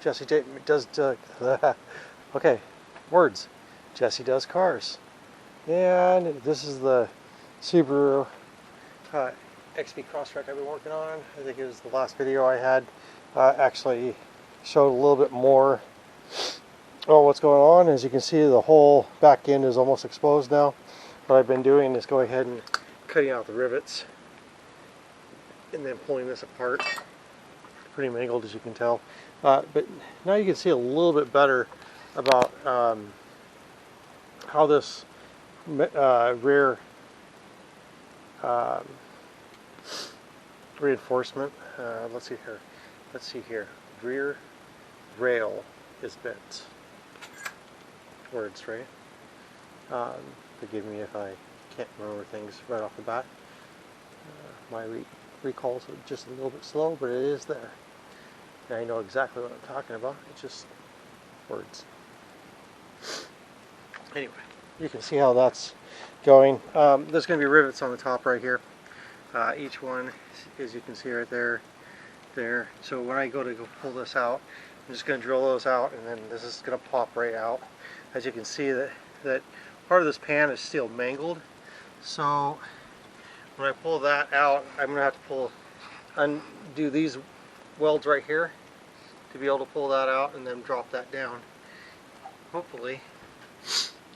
Jesse does okay, words. Jesse does cars, and this is the Subaru XB Crosstrek I've been working on. I think it was the last video I had. Actually showed a little bit more. Oh, what's going on? As you can see, the whole back end is almost exposed now. What I've been doing is going ahead and cutting out the rivets and then pulling this apart. Pretty mangled, as you can tell. But now you can see a little bit better about how this rear reinforcement, let's see here, rear rail is bent. Words, right? Forgive me if I can't remember things right off the bat. My recalls are just a little bit slow, but it is there. And I know exactly what I'm talking about. It's just words. Anyway, you can see how that's going. There's going to be rivets on the top right here. Each one, as you can see right there. So when I go pull this out, I'm just going to drill those out, and then this is going to pop right out. As you can see, that part of this pan is still mangled. So when I pull that out, I'm going to have to undo these welds right here to be able to pull that out and then drop that down. Hopefully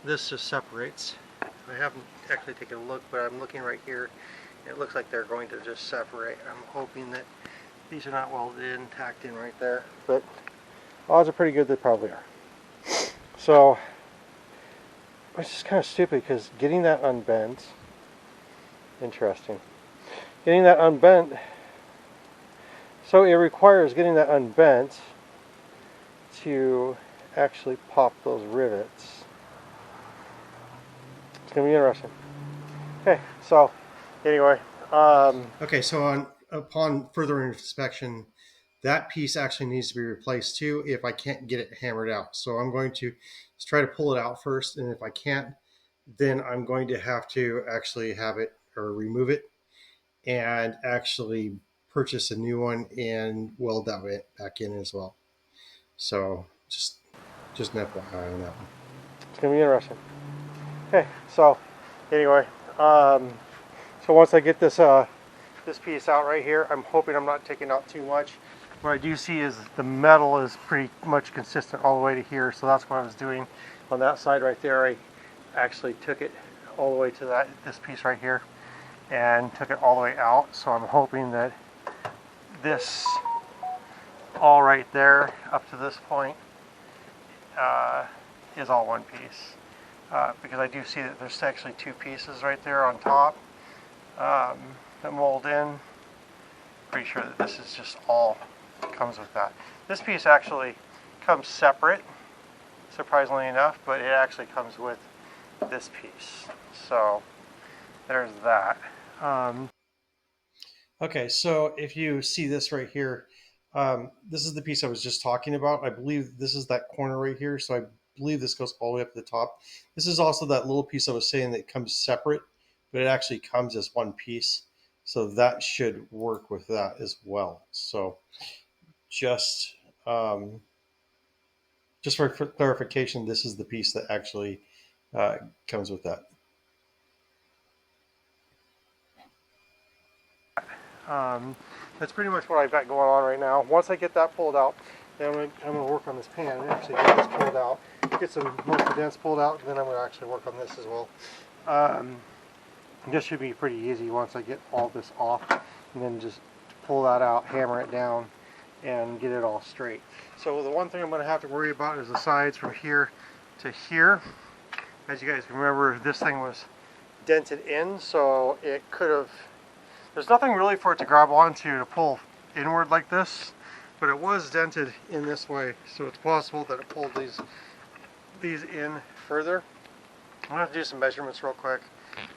this just separates. I haven't actually taken a look, but I'm looking right here. It looks like they're going to just separate. I'm hoping that these are not welded in, tacked in right there, but odds are pretty good they probably are. So it's just kind of stupid because getting that unbent, interesting. Getting that unbent, so it requires getting that unbent to actually pop those rivets. It's going to be interesting. Okay, so anyway. Okay, so upon further inspection, that piece actually needs to be replaced too if I can't get it hammered out. So I'm going to try to pull it out first, and if I can't, then I'm going to have to actually have it or remove it and actually purchase a new one and weld that back in as well. So just an FYI on that one. It's going to be interesting. Okay, so anyway, so once I get this this piece out right here, I'm hoping I'm not taking out too much. What I do see is the metal is pretty much consistent all the way to here, so that's what I was doing on that side right there. I actually took it all the way to this piece right here and took it all the way out. So I'm hoping that this all right there up to this point is all one piece, because I do see that there's actually two pieces right there on top that mold in. Pretty sure that this is just all comes with that. This piece actually comes separate, surprisingly enough, but it actually comes with this piece. So there's that. Okay, so if you see this right here, this is the piece I was just talking about. I believe this is that corner right here, so I believe this goes all the way up to the top. This is also that little piece I was saying that comes separate, but it actually comes as one piece. So that should work with that as well. So just for clarification, this is the piece that actually comes with that. That's pretty much what I've got going on right now. Once I get that pulled out, then I'm going to work on this pan and actually get this pulled out, get some most of the dents pulled out, and then I'm going to actually work on this as well. This should be pretty easy once I get all this off, and then just pull that out, hammer it down, and get it all straight. So the one thing I'm going to have to worry about is the sides from here to here. As you guys remember, this thing was dented in, so it could have, there's nothing really for it to grab onto to pull inward like this, but it was dented in this way, so it's possible that it pulled these in further. I'm going to have to do some measurements real quick,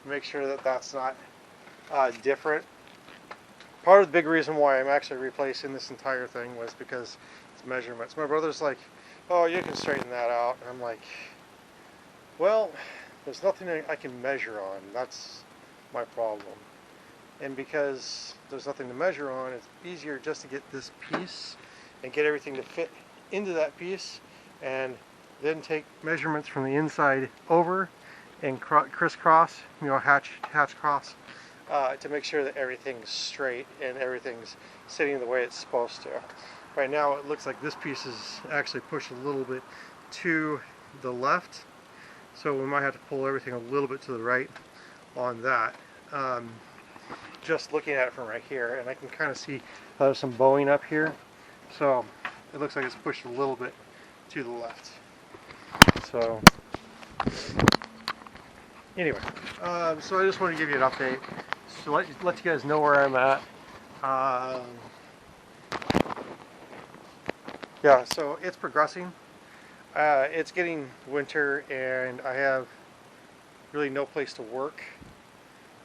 make sure that that's not different. Part of the big reason why I'm actually replacing this entire thing was because it's measurements. My brother's like, oh, you can straighten that out. And I'm like, well, there's nothing I can measure on. That's my problem. And because there's nothing to measure on, it's easier just to get this piece and get everything to fit into that piece, and then take measurements from the inside over and crisscross, you know, hatch cross, to make sure that everything's straight and everything's sitting the way it's supposed to. Right now it looks like this piece is actually pushed a little bit to the left, so we might have to pull everything a little bit to the right on that. Just looking at it from right here, and I can kind of see there's some bowing up here, so it looks like it's pushed a little bit to the left. So anyway, so I just want to give you an update, so let you guys know where I'm at. Yeah, so it's progressing. It's getting winter and I have really no place to work,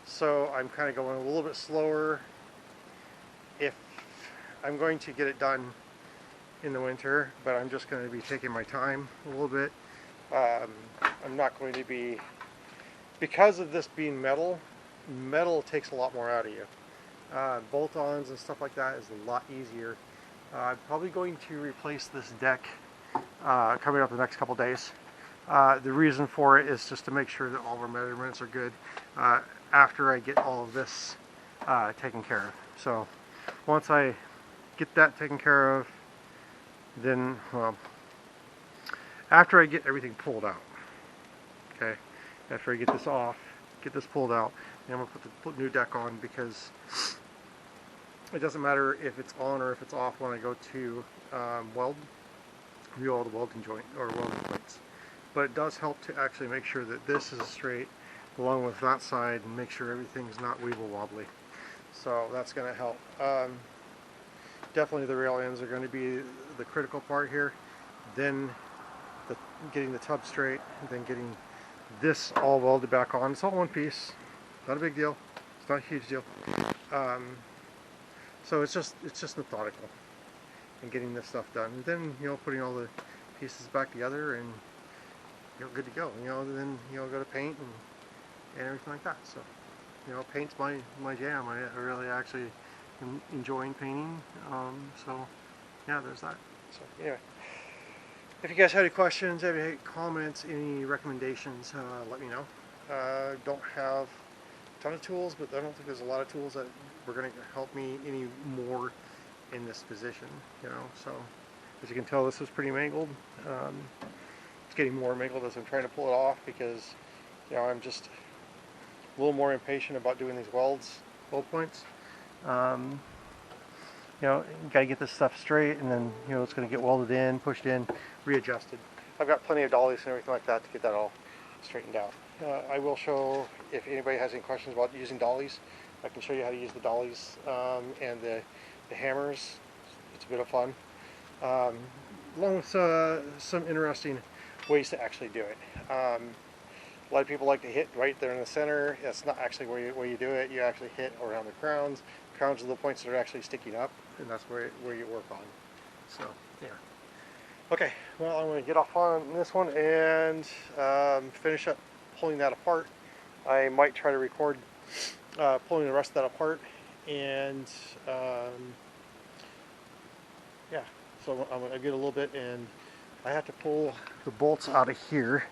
so I'm kind of going a little bit slower. If I'm going to get it done in the winter, but I'm just going to be taking my time a little bit. I'm not going to be, because of this being metal takes a lot more out of you. Bolt-ons and stuff like that is a lot easier. I'm probably going to replace this deck coming up the next couple days. The reason for it is just to make sure that all of our measurements are good after I get all of this taken care of. So once I get that taken care of, then, well, after I get everything pulled out, okay, after I get this off, get this pulled out, then I'm going to put the new deck on, because it doesn't matter if it's on or if it's off when I go to view all the welding joint or welding plates. But it does help to actually make sure that this is straight along with that side, and make sure everything's not weeble wobbly. So that's going to help. Definitely the rail ends are going to be the critical part here. Then getting the tub straight, and then getting this all welded back on. It's all one piece, not a big deal. It's not a huge deal. So it's just methodical and getting this stuff done. And then, you know, putting all the pieces back together, and you're good to go. You know, then, you know, go to paint and everything like that. So, you know, paint's my jam. I really actually am enjoying painting. So yeah, there's that. So anyway, if you guys have any questions, any comments, any recommendations, let me know. Don't have a ton of tools, but I don't think there's a lot of tools that were going to help me any more in this position, you know. So as you can tell, this is pretty mangled. It's getting more mangled as I'm trying to pull it off, because, you know, I'm just a little more impatient about doing these weld points. You know, you gotta get this stuff straight, and then, you know, it's gonna get welded in, pushed in, readjusted. I've got plenty of dollies and everything like that to get that all straightened out. I will show, if anybody has any questions about using dollies, I can show you how to use the dollies and the hammers. It's a bit of fun, along with some interesting ways to actually do it. A lot of people like to hit right there in the center. That's not actually where you do it. You actually hit around the crowns. Crowns are the points that are actually sticking up, and that's where you work on. So yeah. Okay, well, I'm going to get off on this one and finish up pulling that apart. I might try to record pulling the rest of that apart, and yeah, so I'm going to get a little bit, and I have to pull the bolts out of here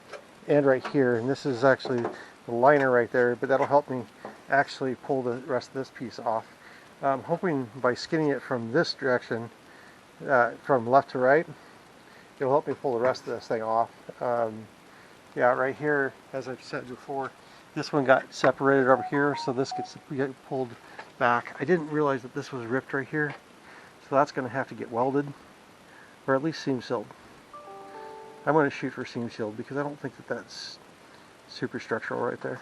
and right here, and this is actually the liner right there, but that'll help me actually pull the rest of this piece off. I'm hoping by skinning it from this direction, from left to right, it'll help me pull the rest of this thing off. Yeah, right here, as I've said before, this one got separated over here, so this gets pulled back. I didn't realize that this was ripped right here, so that's going to have to get welded, or at least seam sealed. I'm going to shoot for seam sealed, because I don't think that that's super structural right there.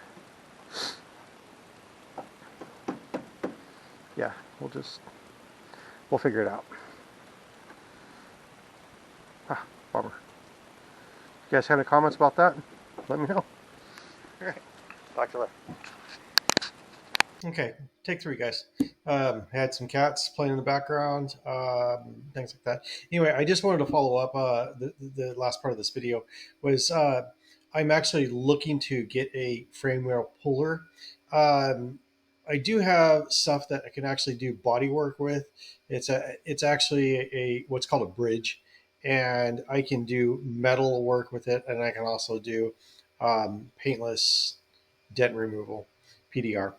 Yeah, we'll figure it out. Ah, bummer. You guys have any comments about that? Let me know. Alright, talk to you later. Okay, take 3, guys. Had some cats playing in the background, things like that. Anyway, I just wanted to follow up. The last part of this video was I'm actually looking to get a frame rail puller. Um, I do have stuff that I can actually do body work with. It's actually a what's called a bridge, and I can do metal work with it, and I can also do paintless dent removal, PDR,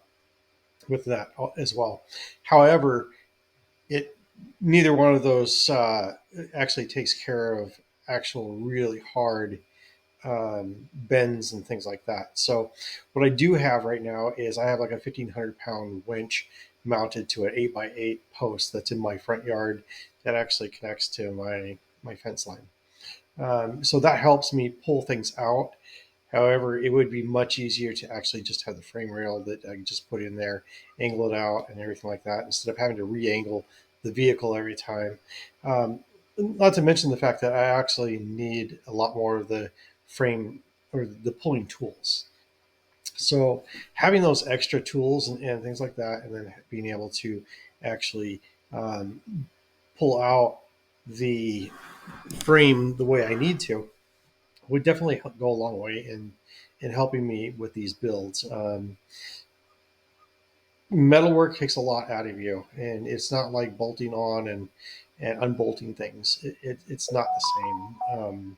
with that as well. However, it neither one of those actually takes care of actual really hard bends and things like that. So what I do have right now is I have like a 1,500-pound winch mounted to an 8x8 post that's in my front yard that actually connects to my fence line. So that helps me pull things out. However, it would be much easier to actually just have the frame rail that I can just put in there, angle it out, and everything like that, instead of having to re-angle the vehicle every time. Um, Not to mention the fact that I actually need a lot more of the frame or the pulling tools. So having those extra tools and things like that, and then being able to actually um, pull out the frame the way I need to would definitely go a long way in helping me with these builds. Metalwork takes a lot out of you, and it's not like bolting on and unbolting things. It's not the same.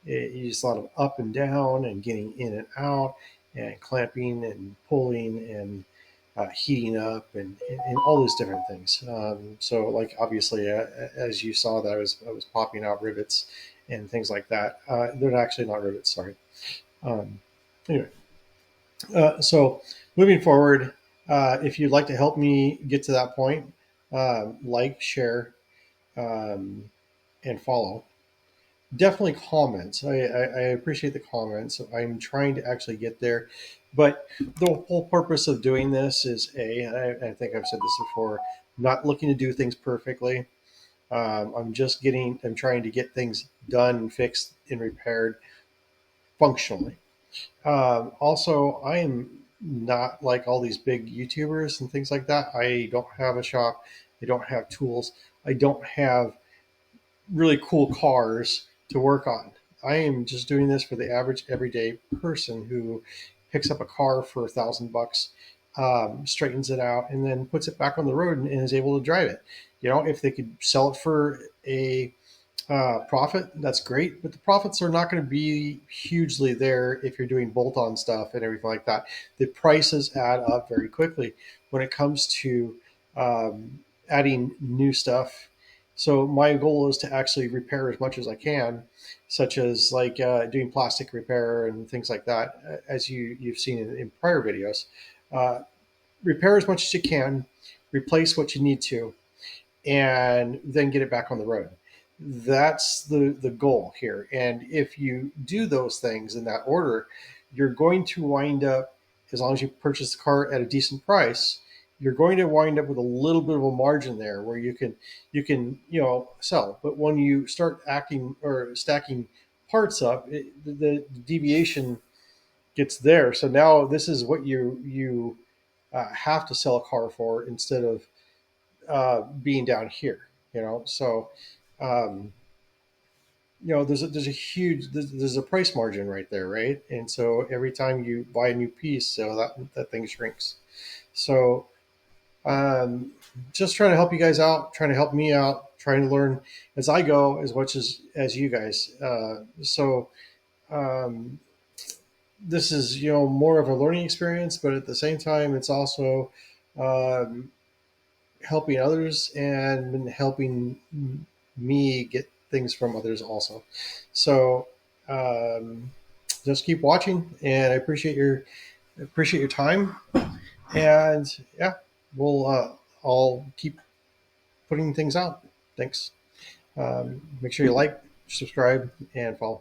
You just a lot of up and down and getting in and out and clamping and pulling and heating up and all these different things. So like obviously as you saw that I was popping out rivets and things like that. They're actually not rivets, sorry. Um, anyway, so moving forward, if you'd like to help me get to that point, like, share, um, and follow. Definitely comments. I appreciate the comments. I'm trying to actually get there. But the whole purpose of doing this is I think I've said this before, not looking to do things perfectly. I'm trying to get things done and fixed and repaired functionally. Also, I am not like all these big YouTubers and things like that. I don't have a shop. I don't have tools. I don't have really cool cars to work on. I am just doing this for the average everyday person who picks up a car for $1,000, straightens it out, and then puts it back on the road and is able to drive it. If they could sell it for a profit, that's great, but the profits are not going to be hugely there if you're doing bolt-on stuff and everything like that. The prices add up very quickly when it comes to adding new stuff. So my goal is to actually repair as much as I can, such as like doing plastic repair and things like that, as you've seen in prior videos. Uh, Repair as much as you can, replace what you need to, and then get it back on the road. That's the goal here. And if you do those things in that order, you're going to wind up, as long as you purchase the car at a decent price, you're going to wind up with a little bit of a margin there where you can sell. But when you start acting or stacking parts up, the deviation gets there. So now this is what you have to sell a car for instead of being down here. So um, there's a price margin right there, right? And so every time you buy a new piece, so that thing shrinks. So um, just trying to help you guys out, trying to help me out, trying to learn as I go as much as you guys. So um, this is more of a learning experience, but at the same time, it's also um, helping others and helping me get things from others also. So um, just keep watching, and I appreciate your time. And yeah, I'll keep putting things out. Thanks. Make sure you like, subscribe, and follow.